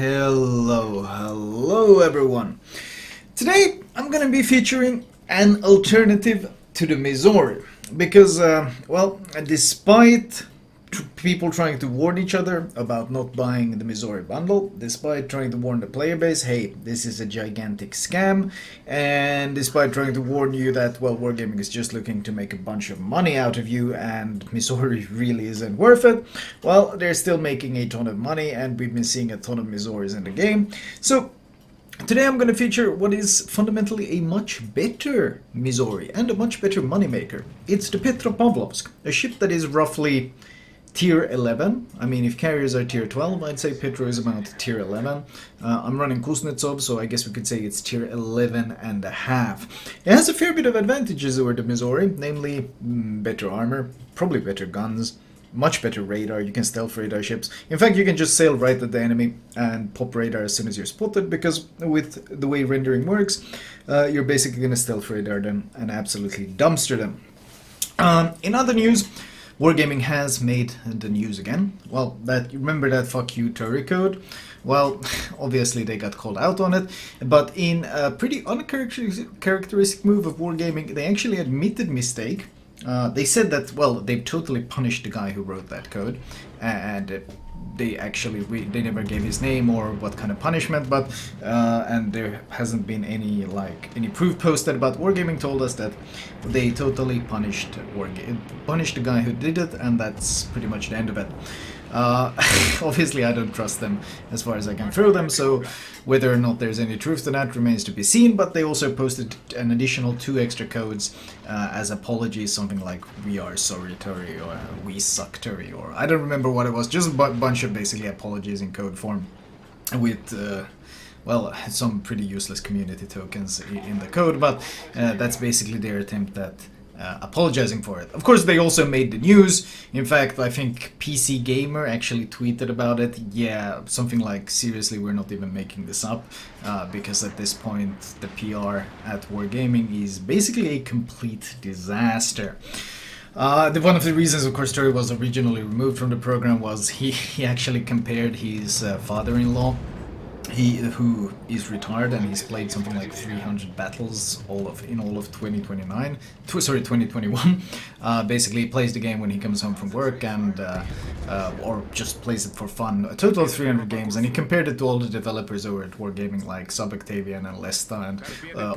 Hello everyone. Today I'm gonna be featuring an alternative to the Missouri because, despite people trying to warn each other about not buying the Missouri bundle, despite trying to warn the player base, hey, this is a gigantic scam, and despite trying to warn you that, well, Wargaming is just looking to make a bunch of money out of you and Missouri really isn't worth it, well, they're still making a ton of money and we've been seeing a ton of Missouris in the game. So today I'm going to feature what is fundamentally a much better Missouri and a much better moneymaker. It's the Petropavlovsk, a ship that is roughly tier 11. I mean, if carriers are tier 12, I'd say Petro is about tier 11. I'm running Kuznetsov, so I guess we could say it's tier 11 and a half. It has a fair bit of advantages over the Missouri, namely better armor, probably better guns, much better radar. You can stealth radar ships. In fact, you can just sail right at the enemy and pop radar as soon as you're spotted, because with the way rendering works, you're basically going to stealth radar them and absolutely dumpster them. In other news, Wargaming has made the news again. Well, remember that fuck you Turry code? Well, obviously they got called out on it, but in a pretty uncharacteristic move of Wargaming, they actually admitted mistake. They said that, well, they've totally punished the guy who wrote that code, and they never gave his name or what kind of punishment, but and there hasn't been any proof posted. But Wargaming told us that they totally punished the guy who did it, and that's pretty much the end of it. Obviously, I don't trust them as far as I can throw them, so whether or not there's any truth to that remains to be seen. But they also posted an additional 2 extra codes as apologies, something like "We are sorry, Turry," or "We suck, Turry," or I don't remember what it was. Just a bunch of basically apologies in code form, with some pretty useless community tokens in the code. But that's basically their attempt at apologizing for it. Of course, they also made the news. In fact, I think PC Gamer actually tweeted about it. Yeah, something like, seriously, we're not even making this up, because at this point the PR at Wargaming is basically a complete disaster. One of the reasons, of course, Turry was originally removed from the program was he actually compared his father-in-law, who is retired, and he's played something like 300 battles in all of 2021. Basically, he plays the game when he comes home from work, and or just plays it for fun. A total of 300 games, and he compared it to all the developers over at Wargaming, like Sub-Octavian and Lesta, and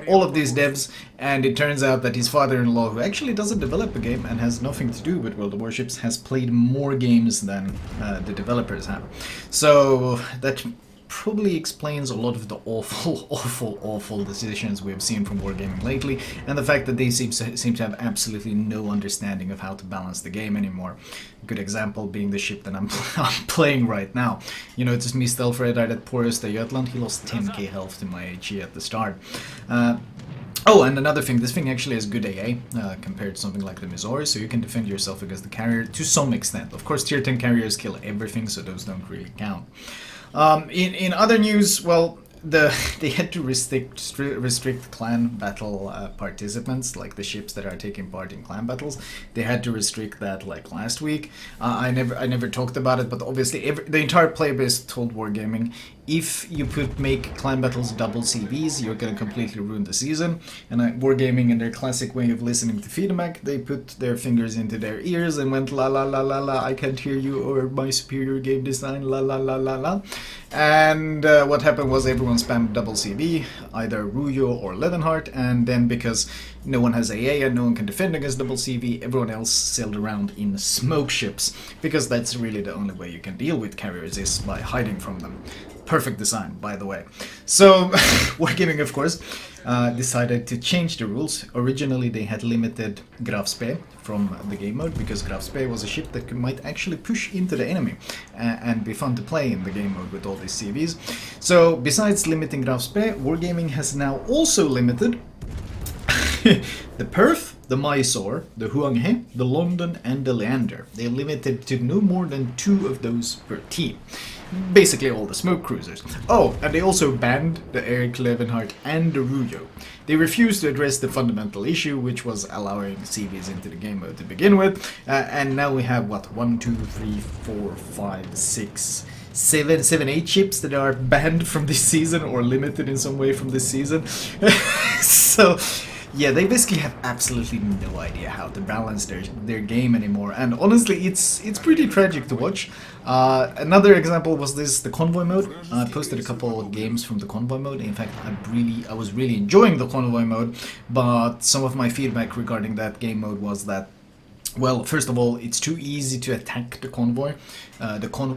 all of these devs. And it turns out that his father-in-law, who actually doesn't develop a game and has nothing to do with World of Warships, has played more games than the developers have. So that probably explains a lot of the awful decisions we've seen from Wargaming lately, and the fact that they seem to have absolutely no understanding of how to balance the game anymore. A good example being the ship that I'm playing right now. You know, it's me stealth radar at poor Östergötland. He lost 10k health to my HE at the start. Oh, and another thing, this thing actually has good AA compared to something like the Missouri, so you can defend yourself against the carrier to some extent. Of course, tier 10 carriers kill everything, so those don't really count. In other news, well, they had to restrict clan battle participants, like the ships that are taking part in clan battles. They had to restrict that like last week. I never talked about it, but obviously the entire player base told Wargaming, if you make clan battles double CVs, you're gonna completely ruin the season. And Wargaming, in their classic way of listening to feedback, they put their fingers into their ears and went la la la la la, I can't hear you, or my superior game design, la la la la la. And what happened was everyone spammed double CV, either Ruyo or Leadenheart, and then because no one has AA and no one can defend against double CV, everyone else sailed around in smoke ships, because that's really the only way you can deal with carriers, is by hiding from them. Perfect design, by the way. So, Wargaming, of course, decided to change the rules. Originally, they had limited Grafspé from the game mode, because Grafspé was a ship that might actually push into the enemy and be fun to play in the game mode with all these CVs. So, besides limiting Grafspé, Wargaming has now also limited the Perth, the Mysore, the Huanghe, the London, and the Leander. They limited to no more than 2 of those per team. Basically all the smoke cruisers. Oh, and they also banned the Eric Leadenhart and the Ruyo. They refused to address the fundamental issue, which was allowing CVs into the game mode to begin with. And now we have, what, 1, 2, 3, 4, 5, 6... seven, eight ships that are banned from this season or limited in some way from this season. So yeah, they basically have absolutely no idea how to balance their game anymore, and honestly, it's pretty tragic to watch. Another example was the convoy mode. I posted a couple of games from the convoy mode. In fact, I was really enjoying the convoy mode, but some of my feedback regarding that game mode was that, well, first of all, it's too easy to attack the convoy,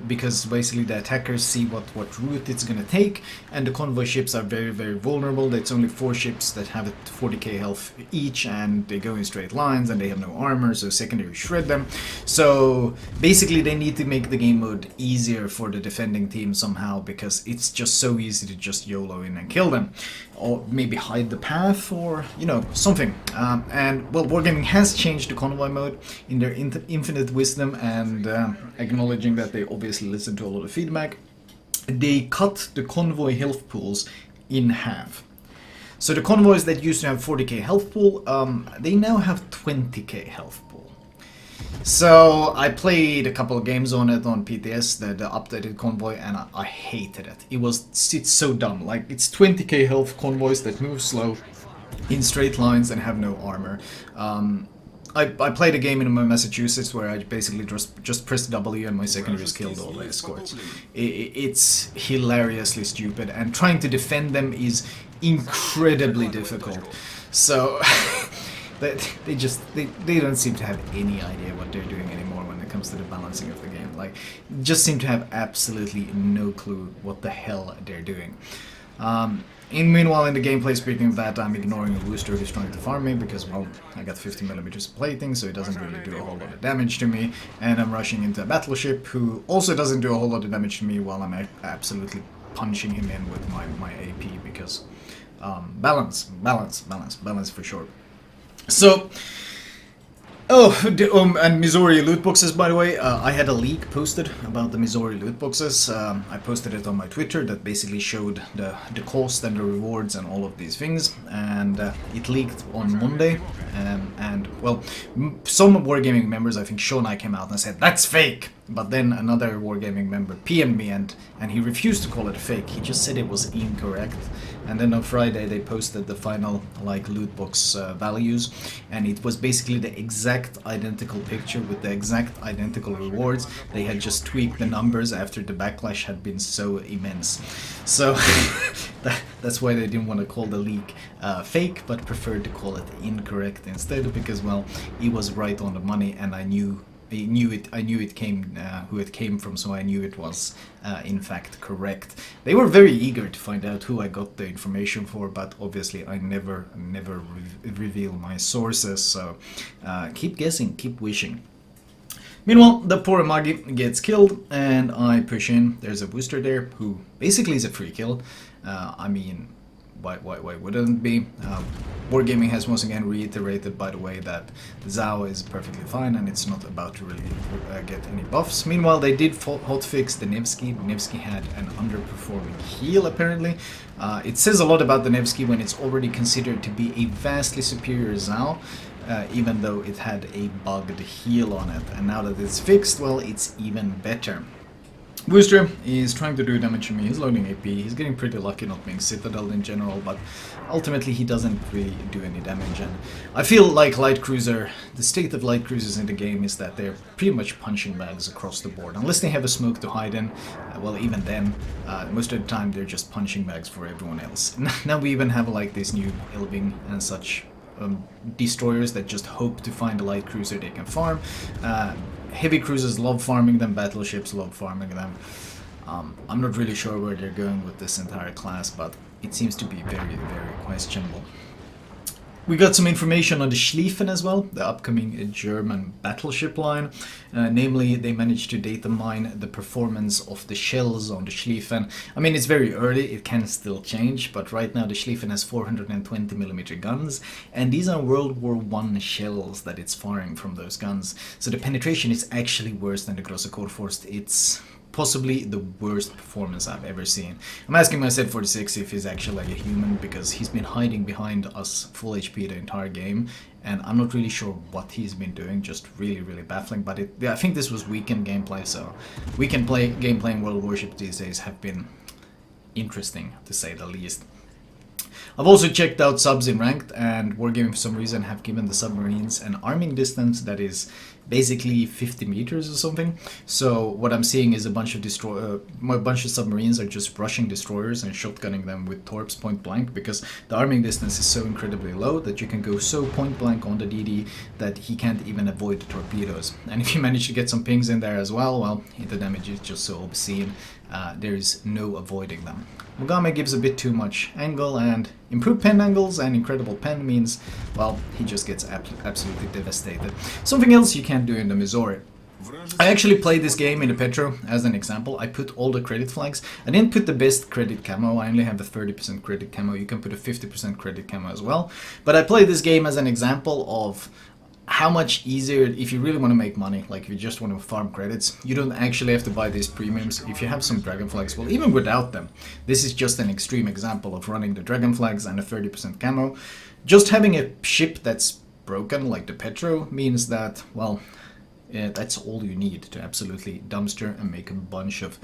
because basically the attackers see what route it's going to take, and the convoy ships are very, very vulnerable. It's only 4 ships that have 40k health each, and they go in straight lines, and they have no armor, so secondary shred them. So basically they need to make the game mode easier for the defending team somehow, because it's just so easy to just YOLO in and kill them. Or maybe hide the path, or, you know, something. And, well, Wargaming has changed the convoy mode in their infinite wisdom, and acknowledging that they obviously listen to a lot of feedback. They cut the convoy health pools in half. So the convoys that used to have 40k health pool, they now have 20k health pool. So I played a couple of games on it on PTS, the updated convoy, and I hated it. It's so dumb. Like, it's 20k health convoys that move slow in straight lines and have no armor. I played a game in Massachusetts where I basically just pressed W and my secondaries killed all the escorts. It's hilariously stupid, and trying to defend them is incredibly difficult. So they don't seem to have any idea what they're doing anymore when it comes to the balancing of the game. Like, just seem to have absolutely no clue what the hell they're doing. Meanwhile, in the gameplay, speaking of that, I'm ignoring a booster who's trying to farm me because, well, I got 50mm of plating, so it doesn't really do a whole lot of damage to me. And I'm rushing into a battleship who also doesn't do a whole lot of damage to me while I'm absolutely punching him in with my AP because balance for sure. So, and Missouri loot boxes, by the way. I had a leak posted about the Missouri loot boxes. I posted it on my Twitter that basically showed the cost and the rewards and all of these things, and it leaked on Monday. And well, some Wargaming members, I think Sean, I came out and said that's fake. But then another Wargaming member PM'd me and he refused to call it fake. He just said it was incorrect. And then on Friday they posted the final loot box values, and it was basically the exact identical picture with the exact identical rewards. They had just tweaked the numbers after the backlash had been so immense. So that's why they didn't want to call the leak fake, but preferred to call it incorrect instead, because, well, he was right on the money, and I knew it came who it came from, so I knew it was in fact correct. They were very eager to find out who I got the information for, but obviously I never reveal my sources, so keep guessing, keep wishing. Meanwhile, the poor Amagi gets killed, and I push in. There's a booster there who basically is a free kill. I mean, why wouldn't it be? Wargaming has once again reiterated, by the way, that the Zao is perfectly fine and it's not about to really get any buffs. Meanwhile, they did hotfix the Nevsky. Nevsky had an underperforming heal, apparently. It says a lot about the Nevsky when it's already considered to be a vastly superior Zao, even though it had a bugged heal on it. And now that it's fixed, well, it's even better. Booster is trying to do damage to me, he's loading AP, he's getting pretty lucky not being Citadel in general, but ultimately he doesn't really do any damage, and I feel like Light Cruiser, the state of Light Cruisers in the game is that they're pretty much punching bags across the board. Unless they have a smoke to hide in, well, even then, most of the time they're just punching bags for everyone else. Now we even have like this new Ilving and such destroyers that just hope to find a light cruiser they can farm. Heavy cruisers love farming them, battleships love farming them. I'm not really sure where they're going with this entire class, but it seems to be very, very questionable. We got some information on the Schlieffen as well, the upcoming German battleship line. Namely, they managed to data mine the performance of the shells on the Schlieffen. I mean, it's very early, it can still change, but right now the Schlieffen has 420mm guns, and these are World War I shells that it's firing from those guns. So the penetration is actually worse than the Grosse Kurfürst. It's possibly the worst performance I've ever seen. I'm asking my Set 46 if he's actually like a human, because he's been hiding behind us full HP the entire game, and I'm not really sure what he's been doing, just really baffling. But I think this was weekend gameplay, so weekend gameplay in World Warship these days have been interesting, to say the least. I've also checked out subs in Ranked, and Wargaming for some reason have given the submarines an arming distance that is basically 50 meters or something. So what I'm seeing is a bunch of submarines are just rushing destroyers and shotgunning them with torps point blank, because the arming distance is so incredibly low that you can go so point blank on the DD that he can't even avoid the torpedoes. And if you manage to get some pings in there as well, well, the damage is just so obscene. There is no avoiding them. Mogame gives a bit too much angle, and improved pen angles and incredible pen means, well, he just gets absolutely devastated. Something else you can't do in the Missouri. I actually played this game in the Petro as an example. I put all the credit flags. I didn't put the best credit camo. I only have the 30% credit camo. You can put a 50% credit camo as well. But I played this game as an example of how much easier, if you really want to make money, like if you just want to farm credits, you don't actually have to buy these premiums. If you have some dragon flags, well, even without them, this is just an extreme example of running the dragon flags and a 30% camo. Just having a ship that's broken, like the Petro, means that, well, that's all you need to absolutely dumpster and make a bunch of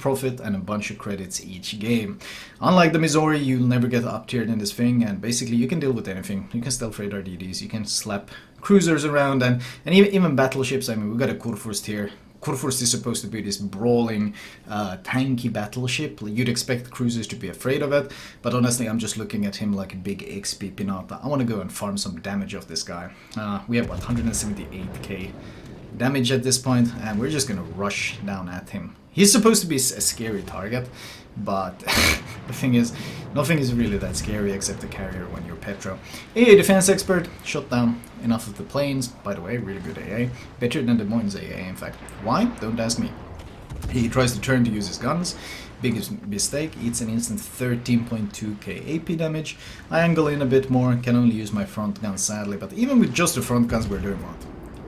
profit and a bunch of credits each game. Unlike the Missouri, you'll never get up tiered in this thing, and basically you can deal with anything. You can stealth radar DDs, you can slap cruisers around, and even battleships. I mean, we've got a Kurfürst here. Kurfürst is supposed to be this brawling, tanky battleship. You'd expect cruisers to be afraid of it, but honestly, I'm just looking at him like a big XP pinata. I want to go and farm some damage off this guy. We have, what, 178k damage at this point, and we're just gonna rush down at him. He's supposed to be a scary target, but the thing is, nothing is really that scary except the carrier when you're Petro. AA defense expert, shot down enough of the planes. By the way, really good AA. Better than Des Moines AA, in fact. Why? Don't ask me. He tries to turn to use his guns. Biggest mistake, eats an instant 13.2k AP damage. I angle in a bit more, can only use my front guns sadly, but even with just the front guns we're doing what?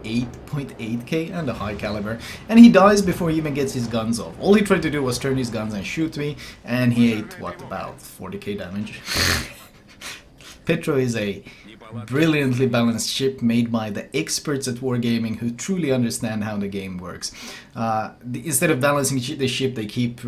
8.8k and a high caliber, and he dies before he even gets his guns off. All he tried to do was turn his guns and shoot me, and he ate, what, about 40k damage? Petro is a brilliantly balanced ship made by the experts at Wargaming who truly understand how the game works. Instead of balancing the ship, they keep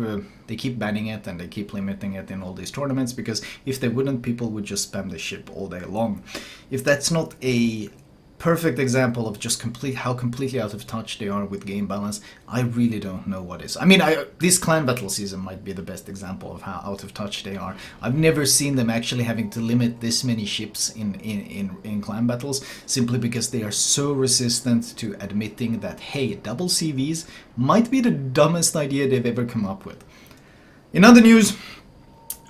banning it and they keep limiting it in all these tournaments, because if they wouldn't, people would just spam the ship all day long. If that's not a perfect example of just how completely out of touch they are with game balance, I really don't know what is. I mean, this clan battle season might be the best example of how out of touch they are. I've never seen them actually having to limit this many ships in clan battles, simply because they are so resistant to admitting that, hey, double CVs might be the dumbest idea they've ever come up with. In other news,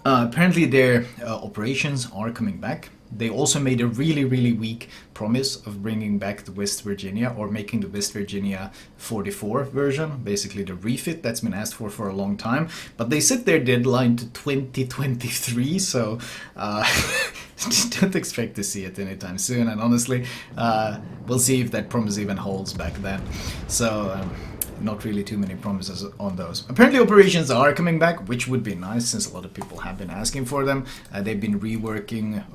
apparently their operations are coming back. They also made a really weak promise of bringing back the West Virginia, or making the West Virginia 44 version, basically the refit that's been asked for a long time. But they set their deadline to 2023, so don't expect to see it anytime soon. And honestly, we'll see if that promise even holds back then. So not really too many promises on those. Apparently operations are coming back, which would be nice since a lot of people have been asking for them. They've been reworking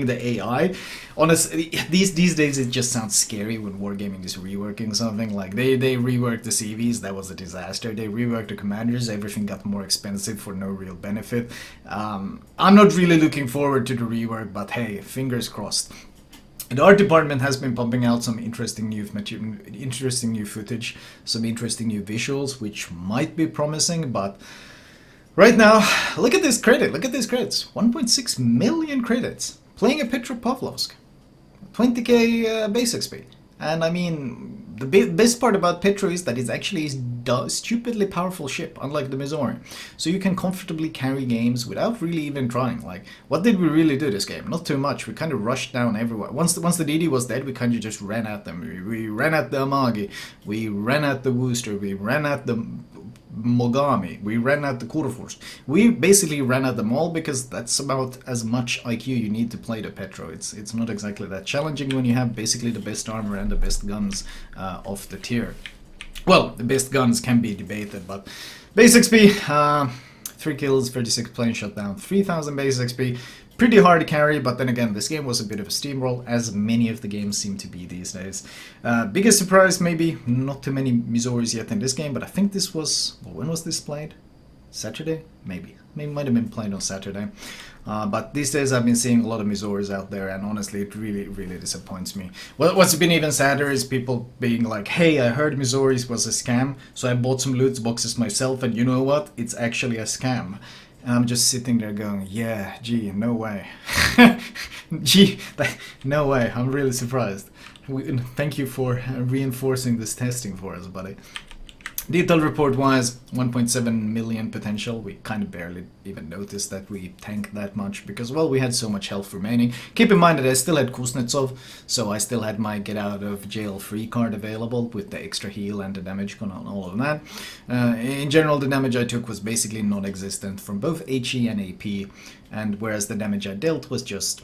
the AI. Honestly, these days it just sounds scary when Wargaming is reworking something. Like they reworked the CVs, that was a disaster. They reworked the commanders, everything got more expensive for no real benefit. I'm not really looking forward to the rework, but hey, fingers crossed. The art department has been pumping out some interesting new footage, some interesting new visuals, which might be promising, but right now, look at this credit, look at these credits. 1.6 million credits. Playing a Petropavlovsk. 20k base XP. And I mean, the best part about Petro is that it's actually a stupidly powerful ship, unlike the Missouri. So you can comfortably carry games without really even trying. Like, what did we really do this game? Not too much. We kind of rushed down everywhere. Once the DD was dead, we kind of just ran at them. We ran at the Amagi, we ran at the Worcester, we ran at the Mogami, we ran at the Kurfürst. We basically ran at them all, because that's about as much IQ you need to play the Petro. It's not exactly that challenging when you have basically the best armor and the best guns of the tier. Well, the best guns can be debated, but base XP, 3 kills, 36 planes shot down, 3000 base XP. pretty hard to carry, but then again, this game was a bit of a steamroll, as many of the games seem to be these days. Biggest surprise, maybe not too many Missouris yet in this game, but I think this was, well, when was this played? Saturday? Maybe might have been played on Saturday. But these days I've been seeing a lot of Missouris out there, and honestly it really disappoints me. Well, what's been even sadder is people being like, hey, I heard Missouris was a scam, so I bought some loot boxes myself, and you know what? It's actually a scam. And I'm just sitting there going, yeah, gee, no way. Gee, no way. I'm really surprised. Thank you for reinforcing this testing for us, buddy. Detailed report-wise, 1.7 million potential. We kind of barely even noticed that we tanked that much because, well, we had so much health remaining. Keep in mind that I still had Kuznetsov, so I still had my get-out-of-jail-free card available with the extra heal and the damage on all of that. In general, the damage I took was basically non-existent from both HE and AP, and whereas the damage I dealt was just,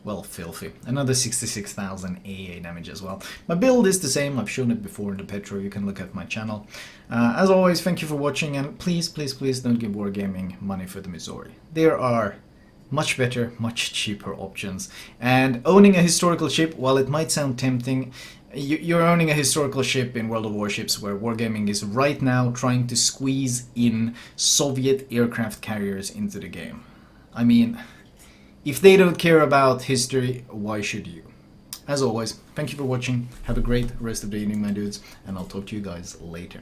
well, filthy. Another 66,000 AA damage as well. My build is the same, I've shown it before in the Petro, you can look at my channel. As always, thank you for watching, and please don't give Wargaming money for the Missouri. There are much better, much cheaper options. And owning a historical ship, while it might sound tempting, you're owning a historical ship in World of Warships where Wargaming is right now trying to squeeze in Soviet aircraft carriers into the game. I mean, if they don't care about history, why should you? As always, thank you for watching, have a great rest of the evening, my dudes, and I'll talk to you guys later.